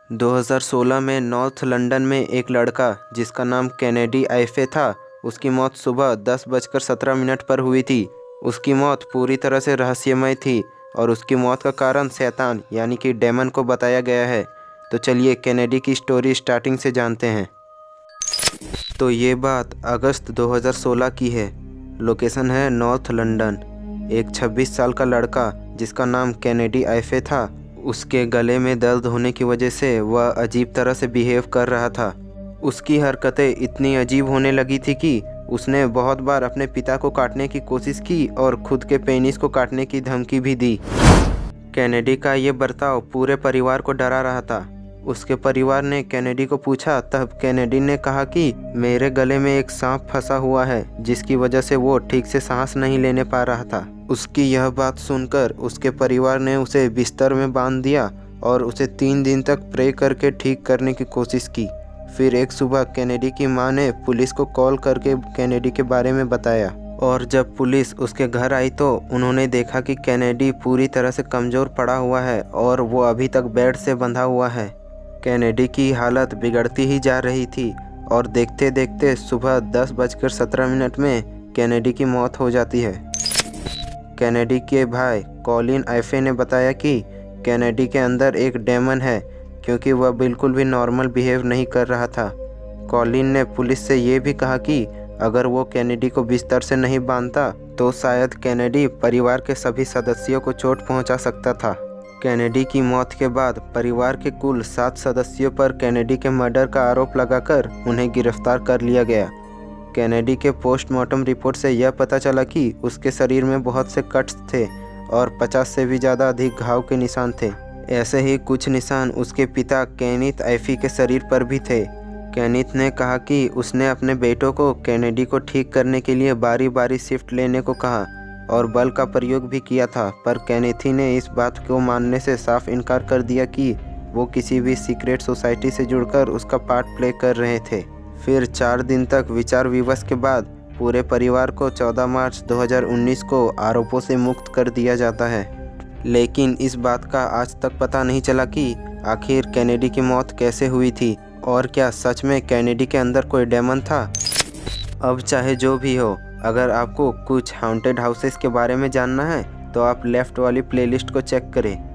2016 में north London में एक लड़का जिसका नाम केनेडी आइफे था, उसकी मौत सुबह 10:17 पर हुई थी। उसकी मौत पूरी तरह से रहस्यमय थी और उसकी मौत का कारण शैतान यानी कि डेमन को बताया गया है। तो चलिए केनेडी की स्टोरी स्टार्टिंग से जानते हैं। तो ये बात अगस्त 2016 की है। लोकेशन है नॉर्थ लंदन। एक 26 साल का लड़का जिसका नाम केनेडी आइफे था, उसके गले में दर्द होने की वजह से वह अजीब तरह से बिहेव कर रहा था। उसकी हरकतें इतनी अजीब होने लगी थी कि उसने बहुत बार अपने पिता को काटने की कोशिश की और खुद के पेनिस को काटने की धमकी भी दी। केनेडी का ये बर्ताव पूरे परिवार को डरा रहा था। उसके परिवार ने केनेडी को पूछा, तब केनेडी ने कहा कि मेरे गले में एक सांप फंसा हुआ है जिसकी वजह से वो ठीक से सांस नहीं लेने पा रहा था। उसकी यह बात सुनकर उसके परिवार ने उसे बिस्तर में बांध दिया और उसे 3 दिन तक प्रे करके ठीक करने की कोशिश की। फिर एक सुबह केनेडी की मां ने पुलिस को कॉल करके केनेडी के बारे में बताया और जब पुलिस उसके घर आई तो उन्होंने देखा कि केनेडी पूरी तरह से कमज़ोर पड़ा हुआ है और वो अभी तक बेड से बंधा हुआ है। केनेडी की हालत बिगड़ती ही जा रही थी और देखते देखते सुबह 10:17 में केनेडी की मौत हो जाती है। केनेडी के भाई कॉलिन आइफे ने बताया कि केनेडी के अंदर एक डेमन है क्योंकि वह बिल्कुल भी नॉर्मल बिहेव नहीं कर रहा था। कॉलिन ने पुलिस से ये भी कहा कि अगर वो केनेडी को बिस्तर से नहीं बांधता तो शायद केनेडी परिवार के सभी सदस्यों को चोट पहुंचा सकता था। केनेडी की मौत के बाद परिवार के कुल 7 सदस्यों पर केनेडी के मर्डर का आरोप लगाकर उन्हें गिरफ्तार कर लिया गया। केनेडी के पोस्टमार्टम रिपोर्ट से यह पता चला कि उसके शरीर में बहुत से कट्स थे और 50 से भी ज़्यादा अधिक घाव के निशान थे। ऐसे ही कुछ निशान उसके पिता केनिथ आइफे के शरीर पर भी थे। केनिथ ने कहा कि उसने अपने बेटों को केनेडी को ठीक करने के लिए बारी बारी शिफ्ट लेने को कहा और बल का प्रयोग भी किया था, पर केनेथी ने इस बात को मानने से साफ इनकार कर दिया कि वो किसी भी सीक्रेट सोसाइटी से जुड़कर उसका पार्ट प्ले कर रहे थे। फिर 4 दिन तक विचार विमर्श के बाद पूरे परिवार को 14 मार्च 2019 को आरोपों से मुक्त कर दिया जाता है। लेकिन इस बात का आज तक पता नहीं चला कि आखिर केनेडी की मौत कैसे हुई थी और क्या सच में केनेडी के अंदर कोई डेमन था। अब चाहे जो भी हो, अगर आपको कुछ हॉन्टेड हाउसेस के बारे में जानना है तो आप लेफ्ट वाली प्लेलिस्ट को चेक करें।